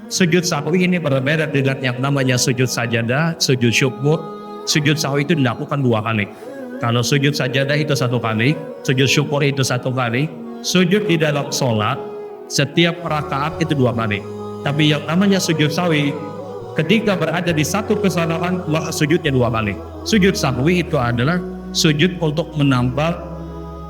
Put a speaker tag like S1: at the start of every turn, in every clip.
S1: Sujud sahwi ini berbeda dengan yang namanya sujud sajadah, sujud syukur. Sujud sahwi itu dilakukan 2 kali. Kalau sujud sajadah itu 1 kali, sujud syukur itu 1 kali, sujud di dalam sholat setiap rakaat itu 2 kali. Tapi yang namanya sujud sahwi, ketika berada di satu kesalahan maka sujudnya 2 kali. Sujud sahwi itu adalah sujud untuk menambah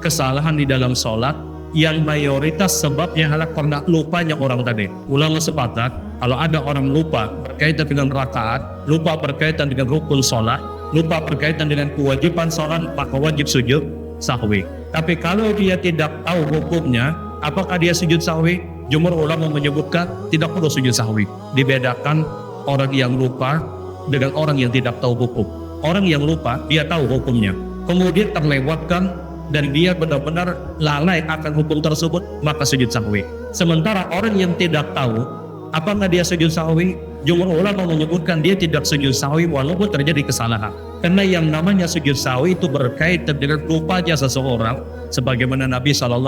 S1: kesalahan di dalam sholat yang mayoritas sebabnya adalah karena lupanya orang tadi. Ulama sepakat kalau ada orang lupa berkaitan dengan rakaat, lupa berkaitan dengan rukun sholat, lupa berkaitan dengan kewajiban sholat, maka wajib sujud sahwi. Tapi kalau dia tidak tahu hukumnya, apakah dia sujud sahwi? Jumhur ulama menyebutkan tidak perlu sujud sahwi. Dibedakan orang yang lupa dengan orang yang tidak tahu hukum. Orang yang lupa dia tahu hukumnya, kemudian terlewatkan dan dia benar-benar lalai akan hukum tersebut, maka sujud sahwi. Sementara orang yang tidak tahu apakah dia sujud sahwi, jumhur ulama menyebutkan dia tidak sujud sahwi walaupun terjadi kesalahan. Karena yang namanya sujud sahwi itu berkaitan dengan lupanya seseorang, sebagaimana Nabi SAW,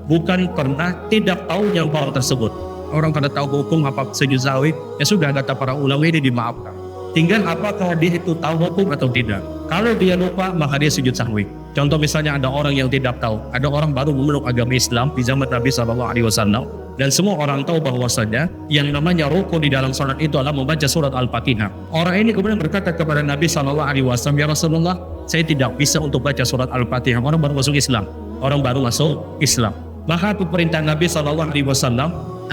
S1: bukan karena tidak tahunya orang tersebut. Orang kada tahu hukum apa sujud sahwi, ya sudah, kata para ulama, ini dimaafkan. Tinggal apakah dia itu tahu hukum atau tidak. Kalau dia lupa maka dia sujud sahwi. Contoh misalnya ada orang yang tidak tahu, ada orang baru memeluk agama Islam di zaman Nabi SAW, dan semua orang tahu bahwasanya yang namanya rukun di dalam salat itu adalah membaca surat Al-Fatihah. Orang ini kemudian berkata kepada Nabi SAW, ya Rasulullah, saya tidak bisa untuk baca surat Al-Fatihah. Orang baru masuk Islam, orang baru masuk Islam. Maka itu perintah Nabi SAW,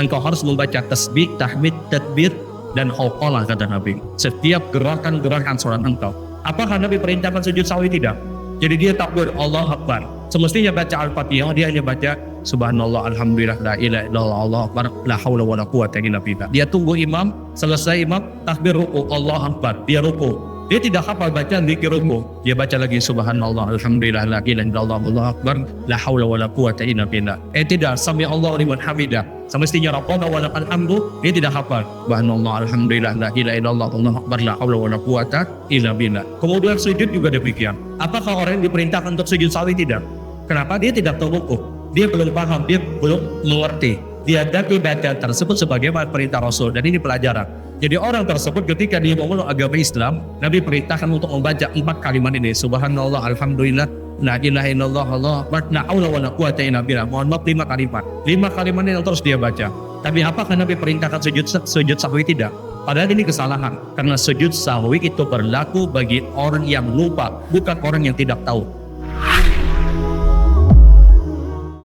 S1: engkau harus membaca tasbih, tahmid, takbir, dan hauqalah, kata Nabi, setiap gerakan-gerakan sholat engkau. Apakah Nabi perintahkan sujud sahwi? Tidak. Jadi dia takbir Allah Akbar, semestinya baca Al-Fatihah, dia hanya baca subhanallah, alhamdulillah, la ilaha illallah, Allah Akbar, la haula wala quwwata illa billah. Dia tunggu imam, selesai imam takbir ruku, Allah Akbar, dia ruku. Dia tidak hafal bacaan zikir ruku, dia baca lagi subhanallah, alhamdulillah, la ilaha illallah, Allah Akbar, la haula wala quwwata illa billah. Tidak, sami Allahu liman hamidah, semestinya rabbana wa lakal hamdu, dia tidak hafal subhanallah, alhamdulillah, la ilaha illallah, Allah Akbar, la haula wala quwwata illa billah. Kemudian sujud juga demikian. Apakah orang yang diperintahkan untuk sujud sahwi? Tidak. Kenapa? Dia tidak tahu hukum, dia belum paham, dia belum mengerti. Dia dapat bacaan tersebut sebagai perintah Rasul, dan ini pelajaran. Jadi orang tersebut ketika dia memeluk agama Islam, Nabi perintahkan untuk membaca 4 kalimat ini, subhanallah, alhamdulillah, la ilaha illallah, Allah Akbar, la haula wala quwwata illa billah. Mohon maaf, 5 kalimat. 5 kalimat ini yang terus dia baca. Tapi apakah Nabi perintahkan sujud sahwi? Tidak. Padahal ini kesalahan, karena sujud sahwi itu berlaku bagi orang yang lupa, bukan orang yang tidak tahu.